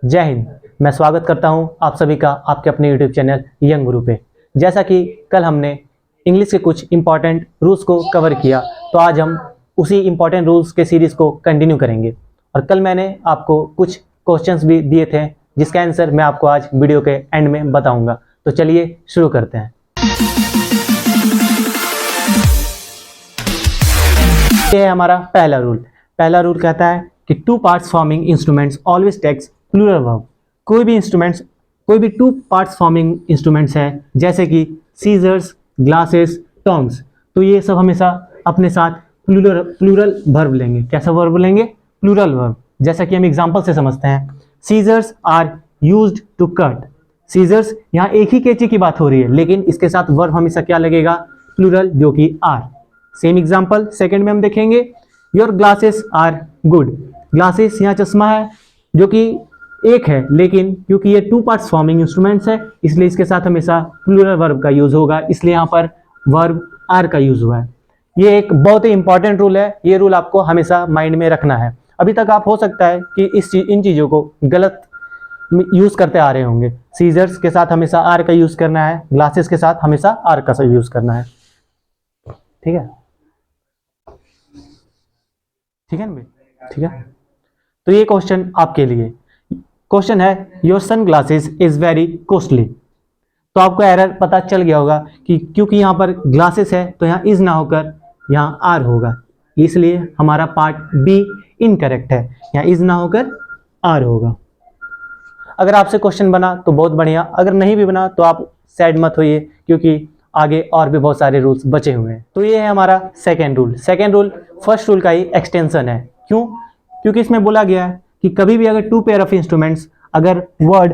जय हिंद। मैं स्वागत करता हूं आप सभी का आपके अपने YouTube चैनल यंग गुरु पे। जैसा कि कल हमने इंग्लिश के कुछ इंपॉर्टेंट रूल्स को कवर किया, तो आज हम उसी इंपॉर्टेंट रूल्स के सीरीज़ को कंटिन्यू करेंगे। और कल मैंने आपको कुछ क्वेश्चंस भी दिए थे जिसका आंसर मैं आपको आज वीडियो के एंड में बताऊंगा। तो चलिए शुरू करते हैं। ये है हमारा पहला रूल। पहला रूल कहता है कि two parts forming instruments always takes plural verb. कोई भी टू पार्ट्स फॉर्मिंग इंस्ट्रूमेंट्स है जैसे कि सीजर्स, ग्लासेस, टोंग्स, तो ये सब हमेशा अपने साथ प्लूरल वर्ब लेंगे। कैसा वर्ब लेंगे? Plural verb. जैसा कि हम एग्जांपल से समझते हैं, scissors are used to cut. Scissors, यहाँ एक ही कैंची की बात हो रही है, लेकिन इसके साथ वर्ब हमेशा क्या लगेगा? प्लूरल, जो कि आर। सेम एग्जांपल सेकंड में हम देखेंगे, your glasses are good. Glasses, यहाँ चश्मा है जो कि एक है, लेकिन क्योंकि ये टू पार्ट्स फॉर्मिंग इंस्ट्रूमेंट्स है इसलिए इसके साथ हमेशा प्लूरल वर्ब का यूज होगा, इसलिए यहाँ पर वर्ब आर का यूज हुआ है। ये एक बहुत ही इंपॉर्टेंट रूल है, ये रूल आपको हमेशा माइंड में रखना है। अभी तक आप हो सकता है कि इन चीज़ों को गलत यूज करते आ रहे होंगे। सीजर्स के साथ हमेशा आर का यूज करना है, ग्लासेस के साथ हमेशा आर का यूज करना है। ठीक है, ठीक है ना भाई? ठीक है, तो ये क्वेश्चन आपके लिए क्वेश्चन है, your sunglasses is very costly. तो आपको एरर पता चल गया होगा कि क्योंकि यहाँ पर ग्लासेस है तो यहाँ इज ना होकर यहाँ आर होगा, इसलिए हमारा पार्ट बी इनकरेक्ट है। यहाँ इज ना होकर आर होगा। अगर आपसे क्वेश्चन बना तो बहुत बढ़िया, अगर नहीं भी बना तो आप सैड मत होइए, क्योंकि आगे और भी बहुत सारे रूल्स बचे हुए हैं। तो ये है हमारा second rule. Second rule first rule का ही एक्सटेंशन है। क्यों? क्योंकि इसमें बोला गया है कि कभी भी अगर टू पेयर ऑफ इंस्ट्रूमेंट्स अगर वर्ड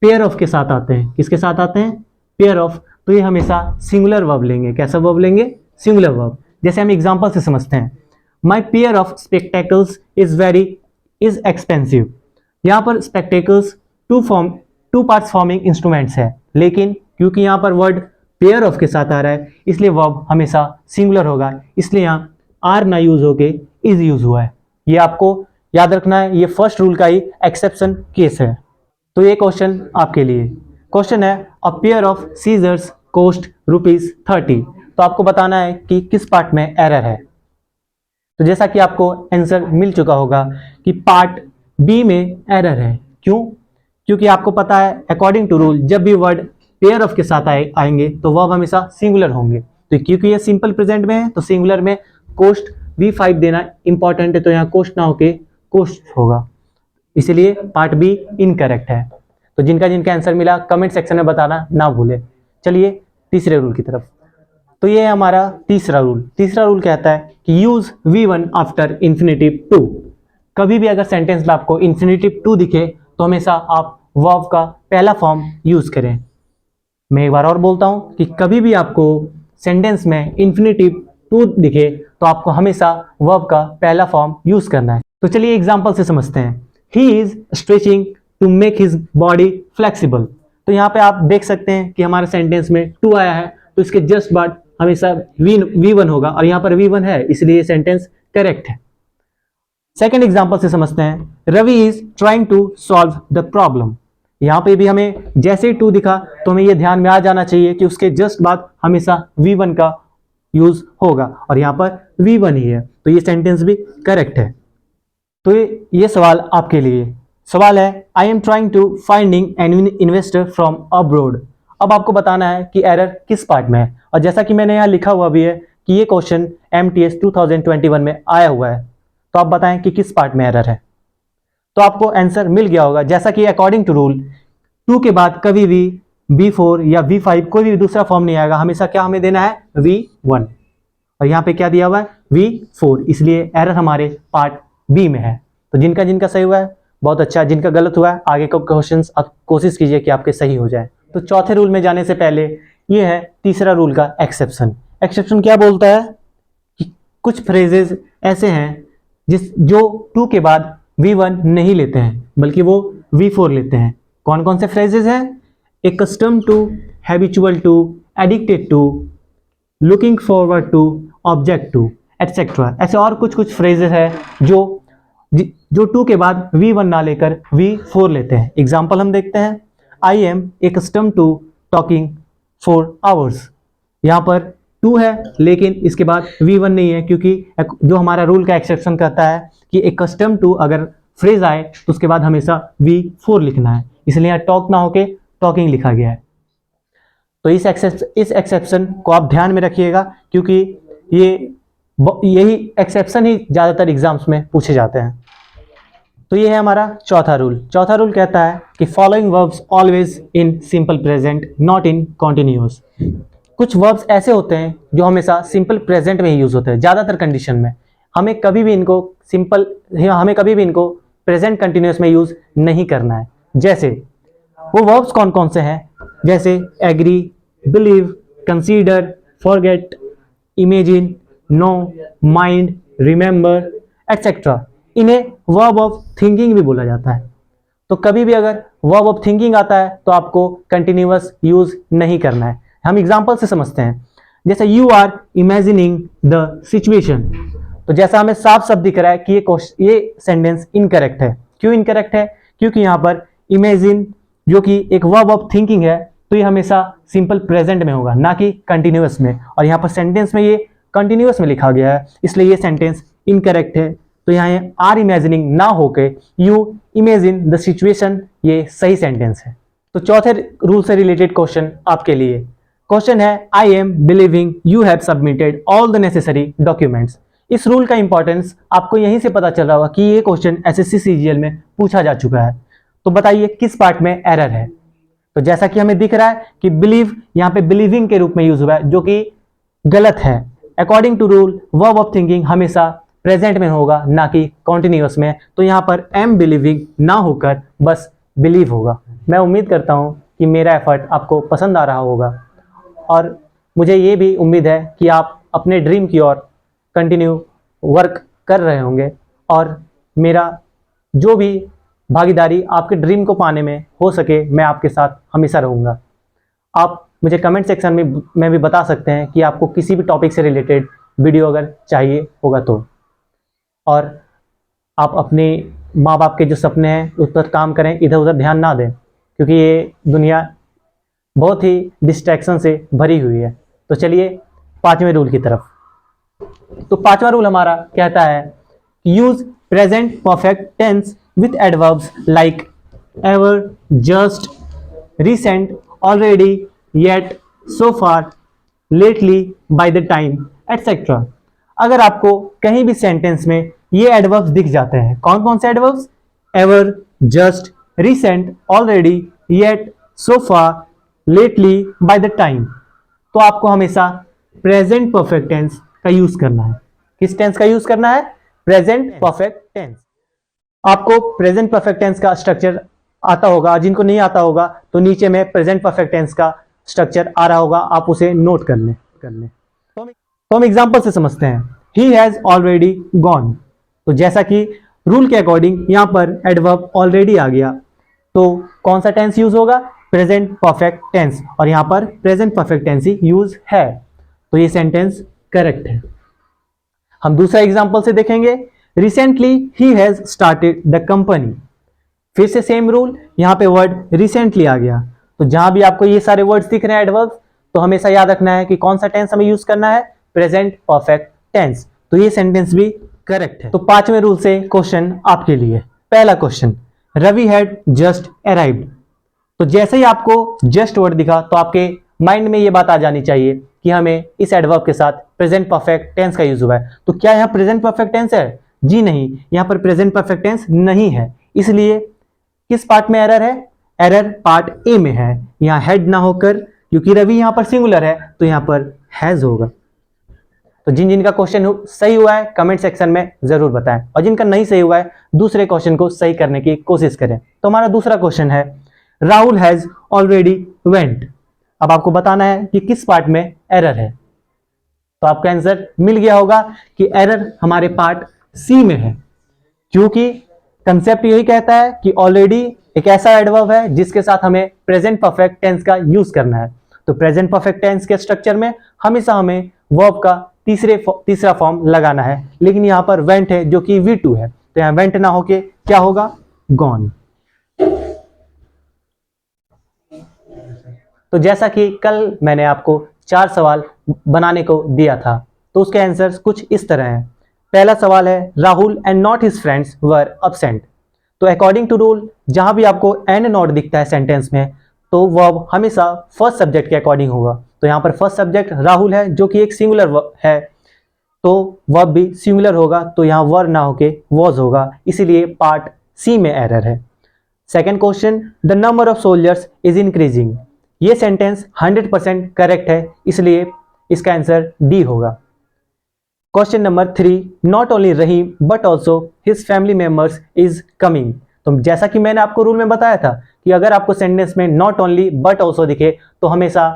पेयर ऑफ के साथ आते हैं, किसके साथ आते हैं? पेयर ऑफ, तो ये हमेशा सिंगुलर वर्ब लेंगे। कैसा वर्ब लेंगे? Singular verb. जैसे हम एग्जांपल से समझते हैं, my pair of spectacles is expensive. यहाँ पर spectacles to parts forming instruments है, लेकिन क्योंकि यहाँ पर वर्ड पेयर ऑफ के साथ आ रहा है इसलिए वर्ब हमेशा सिंगुलर होगा, इसलिए यहाँ आर ना यूज होके इज यूज हुआ है। ये आपको याद रखना है, ये फर्स्ट रूल का ही एक्सेप्शन केस है। तो ये क्वेश्चन आपके लिए क्वेश्चन है, a pair of scissors cost ₹30। तो आपको बताना है कि किस पार्ट में एरर है। तो जैसा कि आपको आंसर मिल चुका होगा कि पार्ट बी में एरर है। क्यों? क्योंकि आपको पता है अकॉर्डिंग टू रूल जब भी वर्ड पेयर ऑफ के साथ आएंगे तो वर्ब हमेशा सिंगुलर होंगे। तो क्योंकि ये सिंपल प्रेजेंट में है तो सिंगुलर में कोस्ट V5 देना इंपॉर्टेंट है, तो यहाँ कोस्ट ना होके कोस्ट होगा, इसीलिए पार्ट बी इनकरेक्ट है। तो जिनका जिनका आंसर मिला कमेंट सेक्शन में बताना ना भूले। चलिए तीसरे रूल की तरफ। तो ये है हमारा तीसरा रूल। तीसरा रूल कहता है कि use V1 after infinitive to. कभी भी अगर सेंटेंस में आपको इंफिनिटिव टू दिखे तो हमेशा आप वर्ब का पहला फॉर्म यूज करें। मैं एक बार और बोलता हूं कि कभी भी आपको सेंटेंस में इंफिनिटिव टू दिखे तो आपको हमेशा वर्ब का पहला फॉर्म यूज करना है। तो चलिए एग्जांपल से समझते हैं, he is stretching to make his body flexible. तो यहाँ पे आप देख सकते हैं कि हमारे सेंटेंस में टू आया है, तो इसके जस्ट बाद हमेशा V1 होगा, और यहाँ पर V1 है इसलिए सेंटेंस करेक्ट है। सेकेंड एग्जाम्पल से समझते हैं, Ravi is trying to solve the problem. यहाँ पे भी हमें जैसे ही टू दिखा तो हमें ये ध्यान में आ जाना चाहिए कि उसके जस्ट बाद हमेशा V1 का यूज होगा, और यहाँ पर V1 ही है, तो ये सेंटेंस भी करेक्ट है। तो ये सवाल आपके लिए सवाल है, I am trying to finding an investor from abroad. अब आपको बताना है कि एरर किस पार्ट में है, और जैसा कि मैंने यहाँ लिखा हुआ भी है कि ये क्वेश्चन MTS 2021 में आया हुआ है, तो आप बताएं कि किस पार्ट में एरर है। तो आपको आंसर मिल गया होगा। जैसा कि अकॉर्डिंग टू रूल टू के बाद कभी भी V4 या V5 कोई भी दूसरा फॉर्म नहीं आएगा, हमेशा क्या हमें देना है? V1, और यहाँ पे क्या दिया हुआ है? V4, इसलिए एरर हमारे पार्ट बी में है। तो जिनका जिनका सही हुआ है बहुत अच्छा, जिनका गलत हुआ है आगे का क्वेश्चंस आप कोशिश कीजिए कि आपके सही हो जाए। तो चौथे रूल में जाने से पहले ये है तीसरा रूल का एक्सेप्शन। एक्सेप्शन क्या बोलता है कि कुछ फ्रेजेस ऐसे हैं जो टू के बाद V1 नहीं लेते हैं बल्कि वो V4 लेते हैं। कौन कौन से फ्रेजेस हैं? accustomed to, habitual to, addicted to, looking forward to, object to, etcetera. ऐसे और कुछ फ्रेजेस है जो जो टू के बाद V1 ना लेकर V4 लेते हैं। एग्जाम्पल हम देखते हैं, I am accustomed to talking for hours. यहाँ पर टू है लेकिन इसके बाद V1 नहीं है, क्योंकि जो हमारा रूल का एक्सेप्शन कहता है कि एक्स्टम टू अगर फ्रेज आए तो उसके बाद हमेशा V4 लिखना है, इसलिए यहाँ टॉक ना होके टॉकिंग लिखा गया है। तो इस एक्सेप्शन को आप ध्यान में रखिएगा, क्योंकि यही एक्सेप्शन ही ज़्यादातर एग्जाम्स में पूछे जाते हैं। तो ये है हमारा चौथा रूल। चौथा रूल कहता है कि following verbs always in simple present not in continuous. कुछ वर्ब्स ऐसे होते हैं जो हमेशा सिंपल प्रेजेंट में ही यूज होते हैं ज़्यादातर कंडीशन में। हमें कभी भी इनको प्रेजेंट कंटिन्यूअस में यूज नहीं करना है। जैसे वो वर्ब्स कौन कौन से हैं, जैसे agree, believe, consider, forget, imagine, know, mind, remember etcetera. इन्हें वर्ब ऑफ थिंकिंग भी बोला जाता है। तो कभी भी अगर वर्ब ऑफ थिंकिंग आता है तो आपको कंटिन्यूअस यूज नहीं करना है। हम एग्जांपल से समझते हैं, जैसे you are imagining the situation. तो जैसा हमें साफ साफ दिख रहा है कि ये सेंटेंस इनकरेक्ट है। क्यों इनकरेक्ट है? क्योंकि यहाँ पर इमेजिन जो कि एक वर्ब ऑफ थिंकिंग है, तो ये हमेशा सिंपल प्रेजेंट में होगा, ना कि कंटिन्यूअस में। और यहाँ पर सेंटेंस में ये कंटिन्यूअस में लिखा गया है, इसलिए ये सेंटेंस इनकरेक्ट है। तो यहाँ आर इमेजिनिंग ना होके यू इमेजिन द सिचुएशन, ये सही सेंटेंस है। तो चौथे रूल से रिलेटेड क्वेश्चन आपके लिए। क्वेश्चन है, I M believing you have submitted all the necessary documents. इस रूल का इंपॉर्टेंस आपको यहीं से पता चल रहा होगा कि ये क्वेश्चन एसएससी सीजीएल में पूछा जा चुका है। तो बताइए किस पार्ट में एरर है? तो जैसा कि हमें दिख रहा है कि बिलीव यहाँ पे बिलीविंग के रूप में यूज हुआ है, जो कि गलत है। According to rule verb of thinking हमेशा प्रेजेंट में होगा, ना कि कॉन्टिन्यूअस में। तो यहाँ पर एम बिलीविंग ना होकर बस बिलीव होगा। मैं उम्मीद करता हूँ कि मेरा एफर्ट आपको पसंद आ रहा होगा, और मुझे ये भी उम्मीद है कि आप अपने ड्रीम की ओर कंटिन्यू वर्क कर रहे होंगे, और मेरा जो भी भागीदारी आपके ड्रीम को पाने में हो सके, मैं आपके साथ हमेशा रहूँगा। आप मुझे कमेंट सेक्शन में भी बता सकते हैं कि आपको किसी भी टॉपिक से रिलेटेड वीडियो अगर चाहिए होगा तो। और आप अपने माँ बाप के जो सपने हैं उस पर काम करें, इधर उधर ध्यान ना दें, क्योंकि ये दुनिया बहुत ही डिस्ट्रैक्शन से भरी हुई है। तो चलिए पांचवें रूल की तरफ। तो पांचवा रूल हमारा कहता है, use present perfect tense with adverbs like ever, just, recent, already, yet, so far, lately, by the time etcetera. अगर आपको कहीं भी सेंटेंस में ये एडवर्ब्स दिख जाते हैं, कौन कौन से adverbs? Ever, just, recent, already, yet, so far, lately, by the time, तो आपको हमेशा प्रेजेंट परफेक्ट टेंस का यूज करना है। किस टेंस का यूज करना है? Present perfect tense. आपको प्रेजेंट परफेक्ट टेंस का स्ट्रक्चर आता होगा, जिनको नहीं आता होगा तो नीचे में प्रेजेंट परफेक्ट टेंस का स्ट्रक्चर आ रहा होगा, आप उसे नोट कर लें। तो हम एग्जांपल से समझते हैं। He has already gone. तो जैसा कि रूल के अकॉर्डिंग यहाँ पर एडवर्ब ऑलरेडी आ गया, तो कौन सा टेंस यूज होगा? प्रेजेंट परफेक्ट टेंस, और यहाँ पर प्रेजेंट परफेक्ट टेंस ही यूज है, तो ये सेंटेंस करेक्ट है। हम दूसरा एग्जांपल से देखेंगे। Recently he has started the company. फिर से सेम रूल, यहाँ पे वर्ड रिसेंटली आ गया। तो जहां भी आपको ये सारे वर्ड्स दिख रहे हैं एडवर्ब्स, तो हमेशा याद रखना है कि कौन सा टेंस हमें यूज करना है? Present perfect tense. तो ये सेंटेंस भी करेक्ट है। तो पांचवें रूल से क्वेश्चन आपके लिए। पहला question, Ravi had just arrived. तो जैसे ही आपको जस्ट वर्ड दिखा तो आपके माइंड में ये बात आ जानी चाहिए कि हमें इस एडवर्ब के साथ प्रेजेंट परफेक्ट टेंस का यूज हुआ है। तो क्या यहाँ प्रेजेंट परफेक्ट टेंस है? जी नहीं, यहाँ पर प्रेजेंट परफेक्ट टेंस नहीं है। इसलिए किस पार्ट में एरर है? एरर पार्ट ए में है। यहाँ हैड ना होकर, क्योंकि रवि यहाँ पर सिंगुलर है, तो यहाँ पर हैज होगा। तो जिन जिनका क्वेश्चन सही हुआ है कमेंट सेक्शन में जरूर बताएं, और जिनका नहीं सही हुआ है दूसरे क्वेश्चन को सही करने की कोशिश करें। तो हमारा दूसरा क्वेश्चन है, राहुल हैज ऑलरेडी वेंट। अब आपको बताना है कि किस पार्ट में एरर है। तो आपका आंसर मिल गया होगा कि एरर हमारे पार्ट सी में है, क्योंकि कंसेप्ट यही कहता है कि ऑलरेडी एक ऐसा एडवर्ब है जिसके साथ हमें प्रेजेंट परफेक्ट टेंस का यूज करना है। तो प्रेजेंट परफेक्ट टेंस के स्ट्रक्चर में हमेशा हमें वर्ब का तीसरा फॉर्म लगाना है, लेकिन यहाँ पर वेंट है जो कि V2 है, तो यहाँ वेंट ना होके क्या होगा, गॉन। तो जैसा कि कल मैंने आपको 4 सवाल बनाने को दिया था, तो उसके आंसर्स कुछ इस तरह हैं। पहला सवाल है Rahul and not his friends were absent. तो अकॉर्डिंग टू रूल जहां भी आपको एंड नॉट दिखता है सेंटेंस में, तो वर्ब हमेशा फर्स्ट सब्जेक्ट के अकॉर्डिंग होगा। तो यहाँ पर फर्स्ट सब्जेक्ट राहुल है जो कि एक सिंगुलर है, तो वर्ब भी सिंगुलर होगा, तो यहाँ वर ना होके वॉज होगा, इसीलिए पार्ट सी में एरर है। Second question, the number of soldiers is increasing. ये सेंटेंस 100% करेक्ट है, इसलिए इसका आंसर डी होगा। Question number 3, not only Rahim but also his family members is coming. तो जैसा कि मैंने आपको रूल में बताया था कि अगर आपको सेंटेंस में नॉट ओनली बट ऑल्सो दिखे तो हमेशा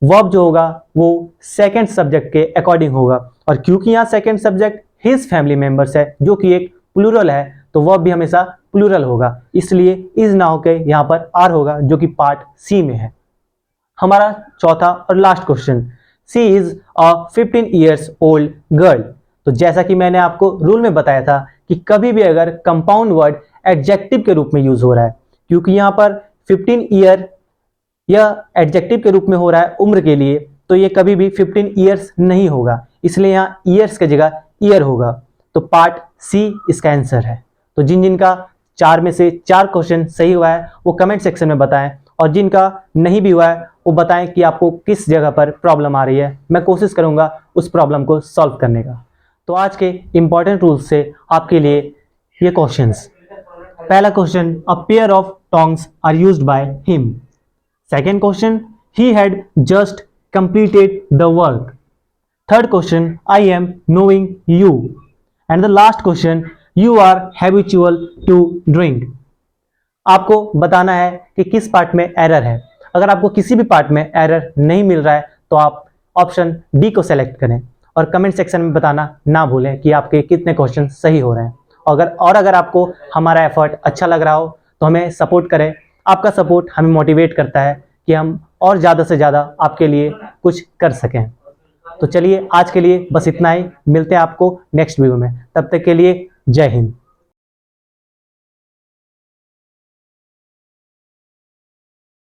वर्ब जो होगा वो सेकंड सब्जेक्ट के अकॉर्डिंग होगा, और क्योंकि यहाँ second subject his family members है जो कि एक प्लूरल है, तो वर्ब भी हमेशा प्लूरल होगा, इसलिए इज ना होके यहाँ पर आर होगा जो कि पार्ट सी में है। हमारा चौथा और last question, she is a 15 years old girl. तो जैसा कि मैंने आपको रूल में बताया था कि कभी भी अगर कंपाउंड वर्ड एडजेक्टिव के रूप में यूज हो रहा है, क्योंकि यहाँ पर 15 ईयर यह एडजेक्टिव के रूप में हो रहा है उम्र के लिए, तो ये कभी भी 15 ईयर्स नहीं होगा, इसलिए यहाँ ईयर्स की जगह ईयर होगा। तो पार्ट सी इसका आंसर है। तो जिन जिनका 4 में से 4 क्वेश्चन सही हुआ है वो कमेंट सेक्शन में बताएं, और जिनका नहीं भी हुआ है वो बताएं कि आपको किस जगह पर प्रॉब्लम आ रही है, मैं कोशिश करूंगा उस प्रॉब्लम को सॉल्व करने का। तो आज के इंपॉर्टेंट रूल्स से आपके लिए ये क्वेश्चंस। पहला question, a pair of tongs are used by him. Second question, he had just completed the work. Third question, I am knowing you. And the last question, you are habitual to drink. आपको बताना है कि किस part में error है। अगर आपको किसी भी पार्ट में एरर नहीं मिल रहा है तो आप ऑप्शन डी को सेलेक्ट करें, और कमेंट सेक्शन में बताना ना भूलें कि आपके कितने क्वेश्चन सही हो रहे हैं। अगर आपको हमारा एफर्ट अच्छा लग रहा हो तो हमें सपोर्ट करें। आपका सपोर्ट हमें मोटिवेट करता है कि हम और ज़्यादा से ज़्यादा आपके लिए कुछ कर सकें। तो चलिए आज के लिए बस इतना ही, मिलते हैं आपको नेक्स्ट वीडियो में, तब तक के लिए जय हिंद।